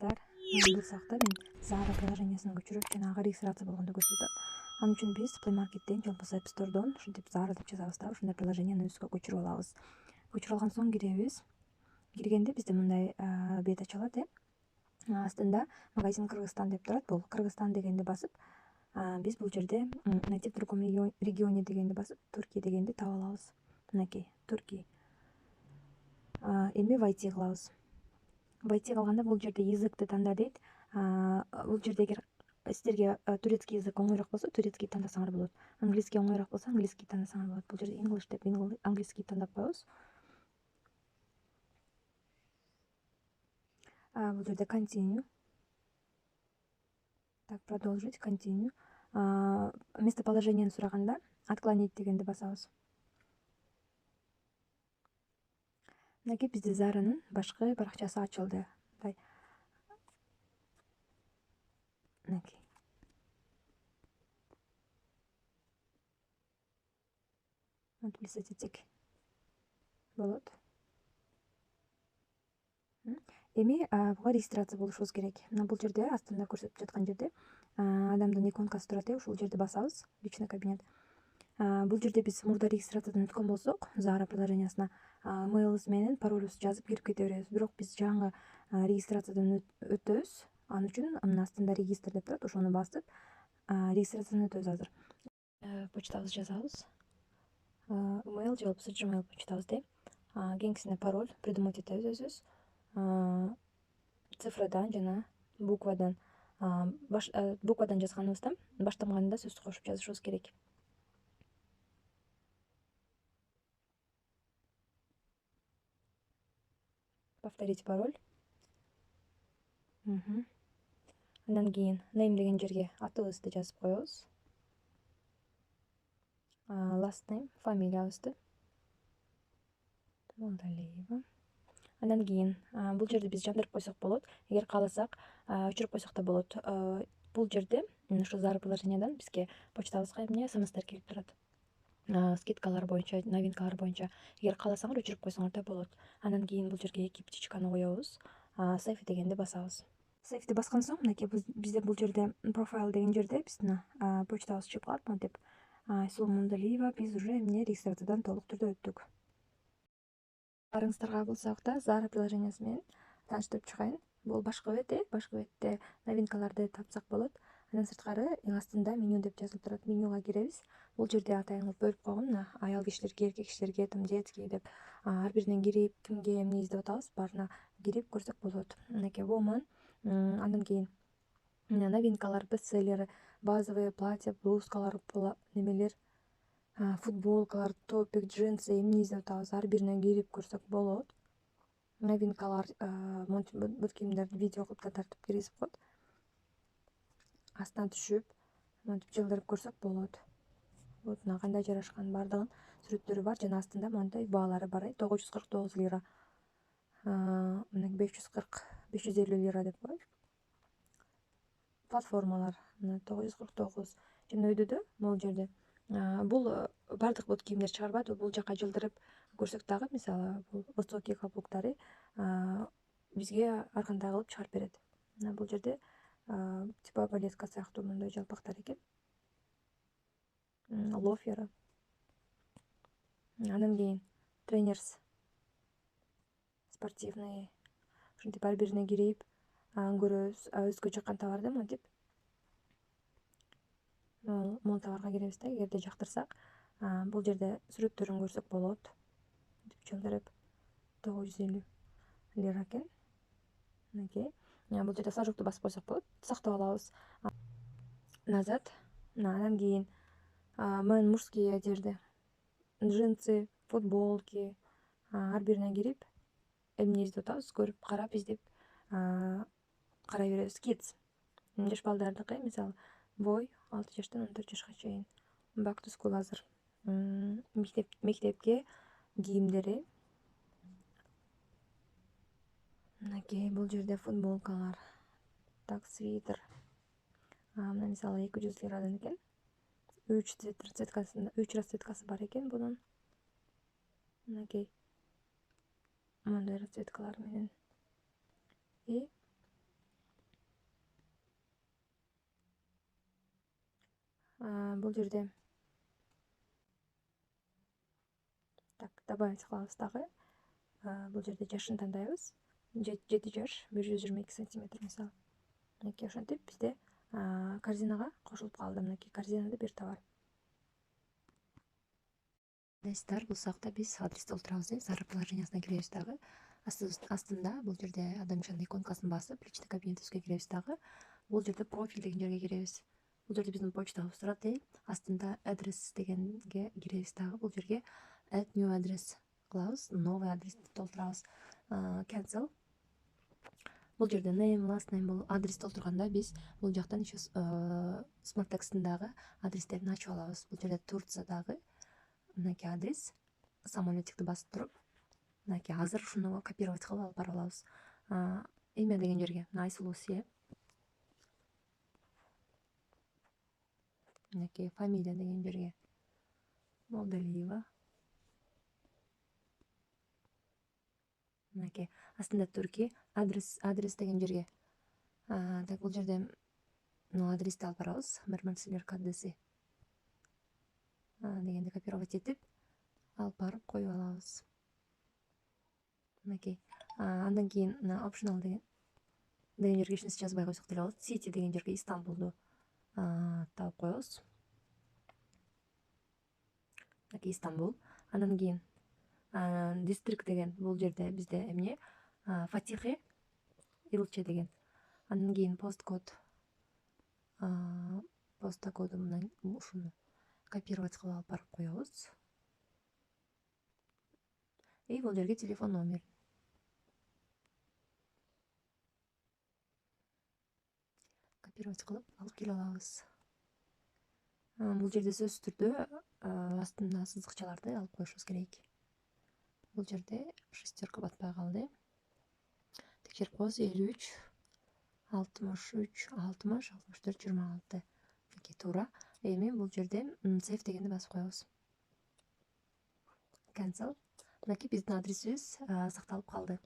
достар, бул сакта мен Zara приложениясынан көчүрүп жанагы регистрация болгонду көрсөтөт. Анын үчүн биз Play Market'тен же болбосо App Store'дон ушинтип Zara деп жазабыз да, ушундай приложенияны өзүбүзгө көчүрүп алабыз. Көчүрүп алган соң киребиз. Киргенде бизде мындай бет ачылат. Астында магазин Кыргызстан деп турат. Бул Кыргызстан дегенди басып, биз бул жерде найти в другом регионе дегенди басып, Туркия дегенди таап алабыз. Мынакей, Туркия. Эми войти кылабыз. Войти кылганда бул жерде языкты танда дейт. Бул жерде эгер сиздерге турецкий язык оңойраак болсо, турецкий тандасаңар болот. Английский оңойраак болсо, английский тандасаңар болот. Бул жерде English деп английский тандап коебуз. Бул жерде continue. Так, продолжить, continue. Местоположениени сураганда отклонить дегенди басабыз. Мынакей бизде Zara'нын башкы баракчасы ачылды. Мынакей. Мынтип этсек болот. Эми буга регистрация болушубуз керек. Мына бул жерде астында көрсөтүп жаткан жерде адамдын иконкасы турат. Ушул жерде басабыз. Личный кабинет. Бул жерде биз мурда регистрациядан өткөн болсок, Zara приложениясына мейлибиз менен паролубузду жазып кирип кете беребиз. Бирок биз жаңы регистрациядан өтөбүз. Анын үчүн мына астында регистр деп турат. Ошону басып, регистрациядан өтөбүз азыр. Почтабызды жазабыз. Email же болбосо Gmail почтабыз дейм. Кийинкисине пароль придумать этебиз өзүбүз. Цифрадан жана буквадан жазганыбыздан баштамагында сөздү кошуп жазышыбыз керек. Повторить пароль. Андан кийин name деген жерге атыбызды жазып коебуз. Last name, фамилиябызды. Молдалиева. Андан кийин бул жерде биз жандырып койсок болот. Эгер кааласак, өчүрүп койсок да болот. Бул жерде ушу Zara приложениядан бизге почтабызга эмне смстер келип турат. Скидкалар боюнча, новинкалар боюнча. Эгер кааласаңар өчүрүп койсоңор да болот. Андан кийин бул жерге 2 птичканы коебуз. Save дегенди басабыз. Save'ди баскан соң, мынакей бизде бул жерде профайл деген жерде биздин почтабыз чыгып калат. Монтип Айсул Молдалиева, биз уже эмне регистрациядан толук түрдө өттүк. Барыңыздарга бул сабакта Zara приложениясы менен тааныштырып чыгайын. Бул башкы бет, башкы бетте новинкаларды тапсак болот. Андан сырткары эң астында меню деп жазылып турат. Менюга киребиз. Бул жерде атайын бөлүп койгон, мына аял кишилерге, эркек кишилерге, детский деп ар биринен кирип, кимге эмне издеп атабыз, баарына кирип көрсөк болот. Мынакей woman. Андан кийин мына новинкалар, бестселлеры, базовые платья, блузкалар, немелер, футболкалар, топик, джинсы эмне издеп атабыз, ар биринен кирип көрсөк болот. Новинкалар, бут кийимдерди видео кылып да тартып киргизип коет. Астынан түшүп, монтип жылдырып көрсөк болот. Вот мына кандай жарашкан, бардыгын сүрөттөрү бар жана астында мондай баалары бар. 949 лира. Мына 540, 550 лира деп коет. Платформалар мына 949. Жана өйдө бул жерде бул бардык бут кийимдер чыгарбайт. Бул жака жылдырып көрсөк дагы, мисалы, бул высокий каблуктары бизге ар кандай кылып чыгарып берет. Мына бул жерде типа балетка сыяктуу мындай жалпактар экен. Лофер. Андан кийин тренерс спортивный. Ушинтип ар бирине кирип көрөбүз. Өзгө жаккан товарды монтип мол товарга киребиз да. Эгерде жактырсак, бул жерде сүрөттөрүн көрсөк болот. Жылдырып 950 лира экен. Мынакей. Бул жерде флажокту басып койсок болот. Сактап алабыз. Назад. Андан кийин мен мужские одежды, джинсы, футболки, ар бирине кирип эмне издеп атабыз, көрүп, карап, издеп карай беребиз. Kids. Жаш балдардыкы, мисалы, бой 6 жаштан 14 жашка чейин. Back to school азыр. Мектепке кийимдери. Мынакей, бул жерде футболкалар. Так, свитер. Мына мисалы 200 лирадан экен. 3 расцветкасы бар экен бунун. Мынакей. Мындай расцветкалар менен. бул жерде так добавить кылабыз дагы. Бул жерде жашын тандайбыз. 7 жаш, 122 сантиметр мисалы. Мынакей ошентип бизде корзинага кошулуп калды. Мынакей корзинада бир товар. Достар, бул сакта биз адрес толтурабыз. Зара приложениясына киребиз дагы. Астында бул жерде адам ишанын иконкасын басып, личный кабинетибизге киребиз дагы. Бул жерде профиль деген жерге киребиз. Бул жерде биздин почтабыз турат. Астында адрес дегенге киребиз дагы. Бул жерге add new address кылабыз. Новый адрести толтурабыз. Cancel. Бул жерде name, last name, бул адрес толтурганда биз бул жактан еще smart текстиндагы адрестерин ачып алабыз. Бул жерде Турциядагы мынакей адрес. Самолетикти басып туруп, мынакей азыр ушуну копировать кылып алып бара алабыз. Имя деген жерге Айсулусия. Мынакей фамилия деген жерге Молдалиева. Мынакей астында Турки адрес деген жерге. Так бул жерде адрести алып барабыз. Мырмансилер кадеси дегенди копировать этип алып барып коюп алабыз. Мынакей. Андан кийин optional деген жерге эч нерсе жазбай койсок деле болот. City деген жерге Истанбулду табып коебуз. Мынакей Истанбул. Андан кийин дистрикт деген бул жерде бизде эмне Фатихи Илче деген. Андан кийин посткод коду менен ушуну копировать кылып алып барып коебуз. И бул жерге телефон номер. Копировать кылып алып келе алабыз. Бул жерде сөзсүз түрдө астына сызыкчаларды алып коюшубуз керек. Бул жерде шестерка батпай калды. Текшерип коебуз. 53 63 60 64 26. Мынакей туура. Эми бул жерде save дегенди басып коебуз. Cancel. Мынакей биздин адресибиз сакталып калды.